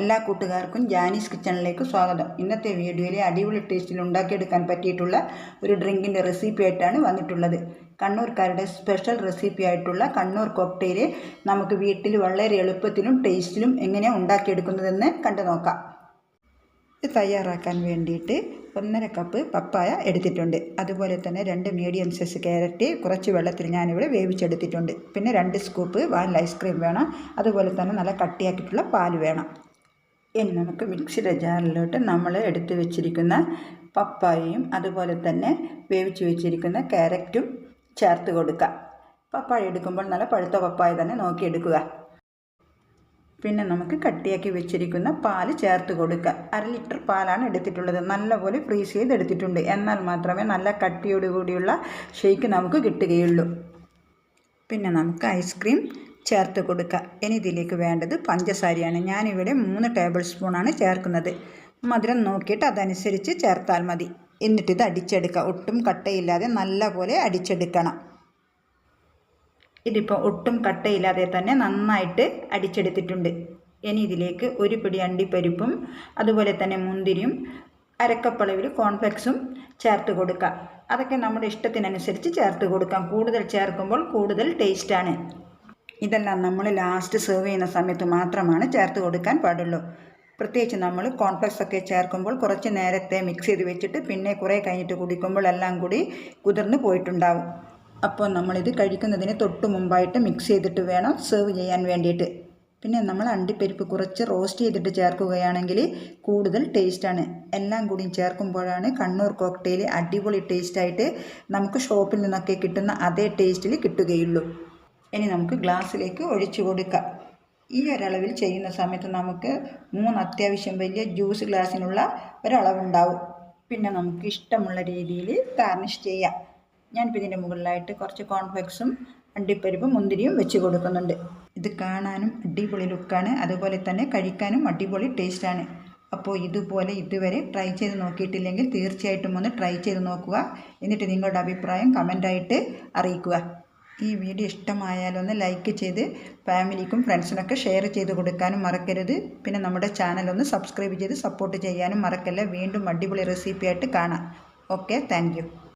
എല്ലാ കൂട്ടുകാർക്കും ജാനീസ് കിച്ചണിലേക്ക് സ്വാഗതം. ഇന്നത്തെ വീഡിയോയിൽ അടിപൊളി ടേസ്റ്റിൽ ഉണ്ടാക്കിയെടുക്കാൻ പറ്റിയിട്ടുള്ള ഒരു ഡ്രിങ്കിൻ്റെ റെസിപ്പി ആയിട്ടാണ് വന്നിട്ടുള്ളത്. കണ്ണൂർക്കാരുടെ സ്പെഷ്യൽ റെസിപ്പി ആയിട്ടുള്ള കണ്ണൂർ കോക്ടെയിൽ നമുക്ക് വീട്ടിൽ വളരെ എളുപ്പത്തിലും ടേസ്റ്റിലും എങ്ങനെയാണ് ഉണ്ടാക്കിയെടുക്കുന്നതെന്ന് കണ്ടു നോക്കാം. ഇത് തയ്യാറാക്കാൻ വേണ്ടിയിട്ട് 1.5 കപ്പ് പപ്പായ എടുത്തിട്ടുണ്ട്. അതുപോലെ തന്നെ 2 മീഡിയം സൈസ് ക്യാരറ്റ് കുറച്ച് വെള്ളത്തിൽ ഞാനിവിടെ വേവിച്ചെടുത്തിട്ടുണ്ട്. പിന്നെ 2 സ്കൂപ്പ് വാനില ഐസ്ക്രീം വേണം. അതുപോലെ തന്നെ നല്ല കട്ടിയാക്കിയിട്ടുള്ള പാൽ വേണം. ഇനി നമുക്ക് മിക്സിയുടെ ജാറിലോട്ട് നമ്മൾ എടുത്ത് വെച്ചിരിക്കുന്ന പപ്പായയും അതുപോലെ തന്നെ വേവിച്ച് വെച്ചിരിക്കുന്ന ക്യാരറ്റും ചേർത്ത് കൊടുക്കാം. പപ്പായ എടുക്കുമ്പോൾ നല്ല പഴുത്ത പപ്പായ തന്നെ നോക്കിയെടുക്കുക. പിന്നെ നമുക്ക് കട്ടിയാക്കി വെച്ചിരിക്കുന്ന പാല് ചേർത്ത് കൊടുക്കുക. 1/2 ലിറ്റർ പാലാണ് എടുത്തിട്ടുള്ളത്. നല്ലപോലെ ഫ്രീസ് ചെയ്തെടുത്തിട്ടുണ്ട്. എന്നാൽ മാത്രമേ നല്ല കട്ടിയോടുകൂടിയുള്ള ഷേക്ക് നമുക്ക് കിട്ടുകയുള്ളൂ. പിന്നെ നമുക്ക് ഐസ്ക്രീം ചേർത്ത് കൊടുക്കുക. ഇനി ഇതിലേക്ക് വേണ്ടത് പഞ്ചസാരയാണ്. ഞാനിവിടെ 3 ടേബിൾ സ്പൂണാണ് ചേർക്കുന്നത്. മധുരം നോക്കിയിട്ട് അതനുസരിച്ച് ചേർത്താൽ മതി. എന്നിട്ടിത് അടിച്ചെടുക്കുക. ഒട്ടും കട്ടയില്ലാതെ നല്ലപോലെ അടിച്ചെടുക്കണം. ഇതിപ്പോൾ ഒട്ടും കട്ടയില്ലാതെ തന്നെ നന്നായിട്ട് അടിച്ചെടുത്തിട്ടുണ്ട്. ഇനി ഇതിലേക്ക് 1 പിടി അണ്ടിപ്പരിപ്പും അതുപോലെ തന്നെ മുന്തിരിയും 1/2 കപ്പ് അളവിൽ കോൺഫ്ലെക്സും ചേർത്ത് കൊടുക്കുക. അതൊക്കെ നമ്മുടെ ഇഷ്ടത്തിനനുസരിച്ച് ചേർത്ത് കൊടുക്കാം. കൂടുതൽ ചേർക്കുമ്പോൾ കൂടുതൽ ടേസ്റ്റാണ്. ഇതെല്ലാം നമ്മൾ ലാസ്റ്റ് സെർവ് ചെയ്യുന്ന സമയത്ത് മാത്രമാണ് ചേർത്ത് കൊടുക്കാൻ പാടുള്ളൂ. പ്രത്യേകിച്ച് നമ്മൾ കോൺഫ്ലെക്സ് ഒക്കെ ചേർക്കുമ്പോൾ കുറച്ച് നേരത്തെ മിക്സ് ചെയ്ത് വെച്ചിട്ട് പിന്നെ കുറേ കഴിഞ്ഞിട്ട് കുടിക്കുമ്പോൾ എല്ലാം കൂടി കുതിർന്ന് പോയിട്ടുണ്ടാവും. അപ്പോൾ നമ്മളിത് കഴിക്കുന്നതിന് തൊട്ട് മുമ്പായിട്ട് മിക്സ് ചെയ്തിട്ട് വേണം സെർവ് ചെയ്യാൻ വേണ്ടിയിട്ട്. പിന്നെ നമ്മൾ അണ്ടിപ്പരിപ്പ് കുറച്ച് റോസ്റ്റ് ചെയ്തിട്ട് ചേർക്കുകയാണെങ്കിൽ കൂടുതൽ ടേസ്റ്റാണ്. എല്ലാം കൂടി ചേർക്കുമ്പോഴാണ് കണ്ണൂർ കോക്ടെയിൽ അടിപൊളി ടേസ്റ്റായിട്ട് നമുക്ക് ഷോപ്പിൽ നിന്നൊക്കെ കിട്ടുന്ന അതേ ടേസ്റ്റിൽ കിട്ടുകയുള്ളൂ. ഇനി നമുക്ക് ഗ്ലാസ്സിലേക്ക് ഒഴിച്ചു കൊടുക്കാം. ഈ ഒരളവിൽ ചെയ്യുന്ന സമയത്ത് നമുക്ക് 3 അത്യാവശ്യം വലിയ ജ്യൂസ് ഗ്ലാസ്സിനുള്ള ഒരളവുണ്ടാവും. പിന്നെ നമുക്ക് ഇഷ്ടമുള്ള രീതിയിൽ ഗാർണിഷ് ചെയ്യാം. ഞാനിപ്പോൾ ഇതിൻ്റെ മുകളിലായിട്ട് കുറച്ച് കോൺഫ്ലെക്സും അണ്ടിപ്പരിപ്പും മുന്തിരിയും വെച്ച് കൊടുക്കുന്നുണ്ട്. ഇത് കാണാനും അടിപൊളി ലുക്കാണ്, അതുപോലെ തന്നെ കഴിക്കാനും അടിപൊളി ടേസ്റ്റാണ്. അപ്പോൾ ഇതുപോലെ ഇതുവരെ ട്രൈ ചെയ്ത് നോക്കിയിട്ടില്ലെങ്കിൽ തീർച്ചയായിട്ടും ഒന്ന് ട്രൈ ചെയ്ത് നോക്കുക. എന്നിട്ട് നിങ്ങളുടെ അഭിപ്രായം കമൻ്റായിട്ട് അറിയിക്കുക. ഈ വീഡിയോ ഇഷ്ടമായാലൊന്ന് ലൈക്ക് ചെയ്ത് ഫാമിലിക്കും ഫ്രണ്ട്സിനൊക്കെ ഷെയർ ചെയ്ത് കൊടുക്കാനും മറക്കരുത്. പിന്നെ നമ്മുടെ ചാനലൊന്ന് സബ്സ്ക്രൈബ് ചെയ്ത് സപ്പോർട്ട് ചെയ്യാനും മറക്കല്ല. വീണ്ടും അടിപൊളി റെസിപ്പിയായിട്ട് കാണാം. Okay, thank you.